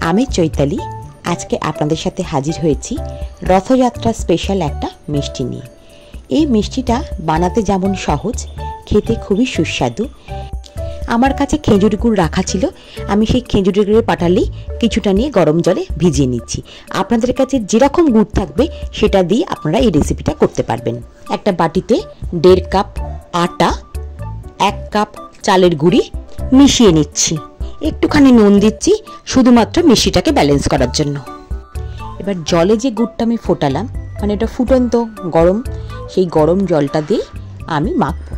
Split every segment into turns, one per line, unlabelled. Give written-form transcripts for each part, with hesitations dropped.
আমি চৈতালি আজকে আপনাদের সাথে হাজির হয়েছি রথযাত্রা স্পেশাল একটা মিষ্টি নিয়ে। এই মিষ্টিটা বানাতে যেমন সহজ, খেতে খুবই সুস্বাদু। আমার কাছে খেজুর গুড় রাখা ছিল, আমি সেই খেজুর গুড়ের পাটালি কিছুটা নিয়ে গরম জলে ভিজিয়ে নিচ্ছি। আপনাদের কাছে যেরকম গুড় থাকবে সেটা দিয়ে আপনারা এই রেসিপিটা করতে পারবেন। একটা বাটিতে 1.5 কাপ আটা, 1 কাপ চালের গুঁড়ি মিশিয়ে নিচ্ছি। একটুখানি নুন দিচ্ছি শুধুমাত্র মিষ্টিটাকে ব্যালেন্স করার জন্য। এবার জলে যে গুড়টা আমি ফোটালাম, মানে এটা ফুটন্ত গরম, সেই গরম জলটা দিয়ে আমি মাখবো।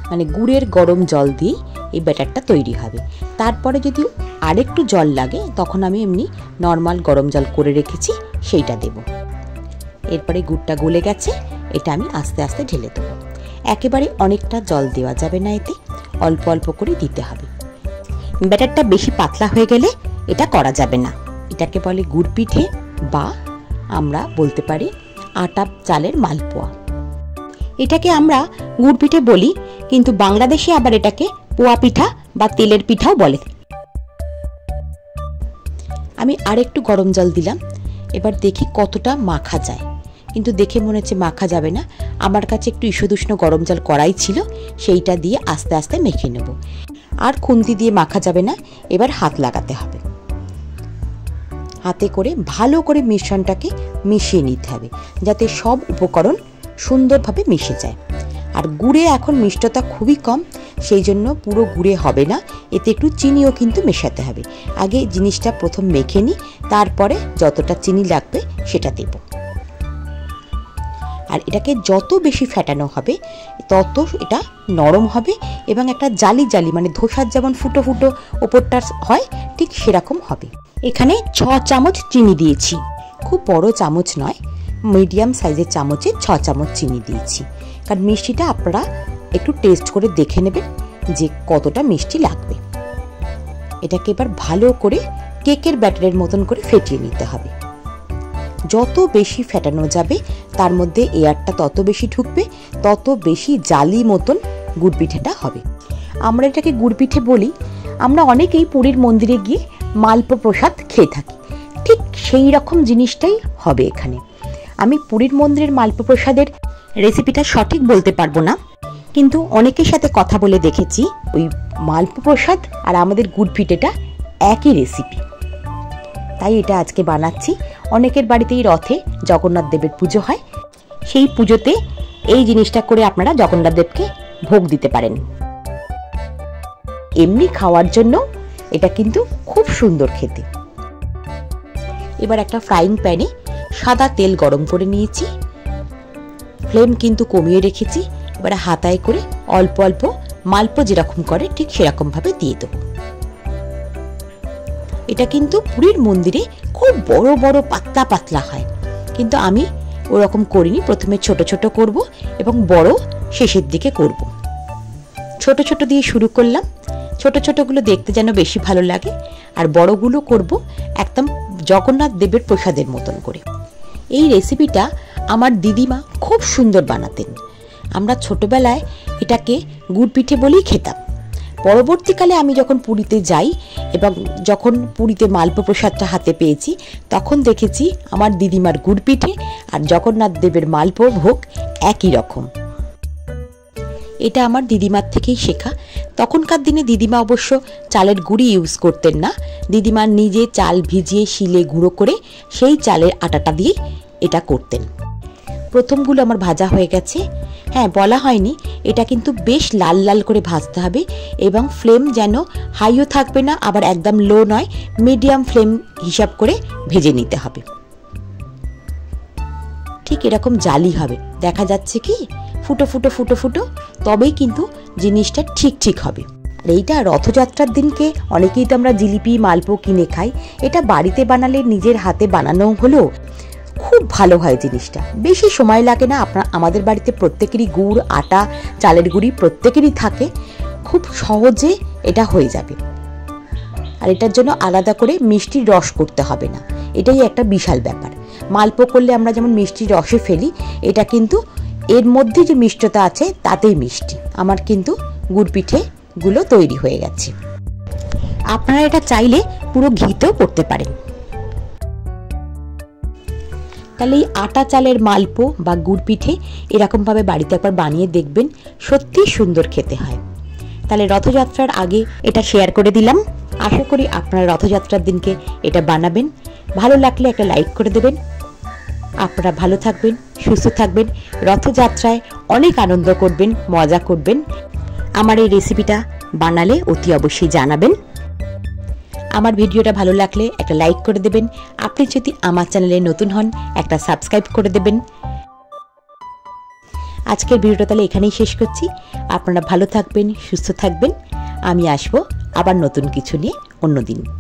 মানে গুড়ের গরম জল দিয়ে এই ব্যাটারটা তৈরি হবে। তারপরে যদি আরেকটু জল লাগে তখন আমি এমনি নর্মাল গরম জল করে রেখেছি সেইটা দেব। এরপরে গুড়টা গলে গেছে, এটা আমি আস্তে আস্তে ঢেলে দেবো। একেবারে অনেকটা জল দেওয়া যাবে না, এতে অল্প অল্প করে দিতে হবে। ব্যাটারটা বেশি পাতলা হয়ে গেলে এটা করা যাবে না। এটাকে বলে গুড় পিঠে বা আমরা বলতে পারি আটা চালের মালপোয়া। এটাকে আমরা গুড় পিঠে বলি, কিন্তু বাংলাদেশে আবার এটাকে পোয়া পিঠা বা তেলের পিঠাও বলে। আমি আরেকটু গরম জল দিলাম, এবার দেখি কতটা মাখা যায়। কিন্তু দেখে মনে হচ্ছে মাখা যাবে না। আমার কাছে একটু ঈষদুষ্ণ গরম জল কড়াই ছিল, সেইটা দিয়ে আস্তে আস্তে মেখে নেব। আর খুন্তি দিয়ে মাখা যাবে না, এবার হাত লাগাতে হবে। হাতে করে ভালো করে মিশ্রণটাকে মিশিয়ে নিতে হবে, যাতে সব উপকরণ সুন্দরভাবে মিশে যায়। আর গুড়ে এখন মিষ্টতা খুবই কম, সেই জন্য পুরো গুড়ে হবে না, এতে একটু চিনিও কিন্তু মেশাতে হবে। আগে জিনিসটা প্রথম মেখে নিই, তারপরে যতটা চিনি লাগবে সেটা দেব। আর এটাকে যত বেশি ফেটানো হবে তত এটা নরম হবে এবং একটা জালি জালি, মানে ধোসার যেমন ফুটো ফুটো ওপরটা হয় ঠিক সেরকম হবে। এখানে 6 চামচ চিনি দিয়েছি, খুব বড় চামচ নয়, মিডিয়াম সাইজের চামচে 6 চামচ চিনি দিয়েছি। কারণ মিষ্টিটা আপনারা একটু টেস্ট করে দেখে নেবেন যে কতটা মিষ্টি লাগবে। এটাকে এবার ভালো করে কেকের ব্যাটারের মতন করে ফেটিয়ে নিতে হবে। যত বেশি ফেটানো যাবে তার মধ্যে এয়ারটা তত বেশি ঢুকবে, তত বেশি জালি মতন গুড় পিঠেটা হবে। আমরা এটাকে গুড় পিঠে বলি। আমরা অনেকেই পুরীর মন্দিরে গিয়ে মালপো প্রসাদ খেয়ে থাকি, ঠিক সেই রকম জিনিসটাই হবে এখানে। আমি পুরীর মন্দিরের মালপো প্রসাদের রেসিপিটা সঠিক বলতে পারবো না, কিন্তু অনেকের সাথে কথা বলে দেখেছি ওই মালপো প্রসাদ আর আমাদের গুড় পিঠেটা একই রেসিপি। তাই এটা আজকে বানাচ্ছি। অনেকের বাড়িতেই রথে জগন্নাথ দেবের পুজো হয়, সেই পুজোতে এই জিনিসটা করে আপনারা জগন্নাথ দেবকে ভোগ দিতে পারেন। এমনি খাওয়ার জন্য এটা কিন্তু খুব সুন্দর খেতে। এবার একটা ফ্রাইং প্যানে সাদা তেল গরম করে নিয়েছি, ফ্লেম কিন্তু কমিয়ে রেখেছি। এবার হাতায় করে অল্প অল্প মালপো যেরকম করে ঠিক সেরকম ভাবে দিয়ে দেবো। এটা কিন্তু পুরীর মন্দিরে খুব বড় বড় পাতলা পাতলা হয়, কিন্তু আমি ওরকম করিনি। প্রথমে ছোট ছোট করব এবং বড় শেষের দিকে করব। ছোট ছোট দিয়ে শুরু করলাম, ছোট ছোটগুলো দেখতে যেন বেশি ভালো লাগে। আর বড়গুলো করব একদম জগন্নাথ দেবের প্রসাদের মতন করে। এই রেসিপিটা আমার দিদিমা খুব সুন্দর বানাতেন। আমরা ছোটবেলায় এটাকে গুড় পিঠে বলেই খেতাম। পরবর্তীকালে আমি যখন পুরীতে যাই এবং যখন পুরীতে মালপো প্রসাদটা হাতে পেয়েছি, তখন দেখেছি আমার দিদিমার গুড় পিঠে আর জগন্নাথ দেবের মালপো ভোগ একই রকম। এটা আমার দিদিমার থেকেই শেখা। তখনকার দিনে দিদিমা অবশ্য চালের গুঁড়ি ইউজ করতেন না, দিদিমা নিজে চাল ভিজিয়ে শিলে গুঁড়ো করে সেই চালের আটাটা দিয়ে এটা করতেন। প্রথমগুলো আমার ভাজা হয়ে গেছে। হ্যাঁ, বলা হয়নি, এটা কিন্তু বেশ লাল লাল করে ভাজতে হবে এবং ফ্লেম যেন হাইও থাকবে না আবার একদম লো নয়, মিডিয়াম ফ্লেম হিসাব করে ভেজে নিতে হবে। ঠিক এরকম জালি হবে, দেখা যাচ্ছে কি ফুটো ফুটো ফুটো ফুটো, তবেই কিন্তু জিনিসটা ঠিক ঠিক হবে। আর এইটা রথযাত্রার দিনকে অনেকেই তো আমরা জিলিপি মালপো কিনে খাই, এটা বাড়িতে বানালে নিজের হাতে বানানো হলেও খুব ভালো হয় জিনিসটা। বেশি সময় লাগে না। আমাদের বাড়িতে প্রত্যেকেরই গুড় আটা চালের গুঁড়ি প্রত্যেকেরই থাকে, খুব সহজে এটা হয়ে যাবে। আর এটার জন্য আলাদা করে মিষ্টির রস করতে হবে না, এটাই একটা বিশাল ব্যাপার। মালপো করলে আমরা যেমন মিষ্টির রসে ফেলি, এটা কিন্তু এর মধ্যে যে মিষ্টতা আছে তাতেই মিষ্টি। আমার কিন্তু গুড় পিঠেগুলো তৈরি হয়ে গেছে। আপনারা এটা চাইলে পুরো ঘিতেও করতে পারেন। তাহলে এই আটা চালের মালপো বা গুড় পিঠে এরকমভাবে বাড়িতে একবার বানিয়ে দেখবেন, সত্যি সুন্দর খেতে হয়। তাহলে রথযাত্রার আগে এটা শেয়ার করে দিলাম। আশা করি আপনারা রথযাত্রার দিনকে এটা বানাবেন। ভালো লাগলে একটা লাইক করে দেবেন। আপনারা ভালো থাকবেন, সুস্থ থাকবেন, রথযাত্রায় অনেক আনন্দ করবেন, মজা করবেন। আমার এই রেসিপিটা বানালে অতি অবশ্যই জানাবেন। আমার ভিডিওটা ভালো লাগলে একটা লাইক করে দেবেন। আপনি যদি আমার চ্যানেলে নতুন হন একটা সাবস্ক্রাইব করে দেবেন। আজকের ভিডিওটা তাহলে এখানেই শেষ করছি। আপনারা ভালো থাকবেন, সুস্থ থাকবেন। আমি আসবো আবার নতুন কিছু নিয়ে অন্যদিন।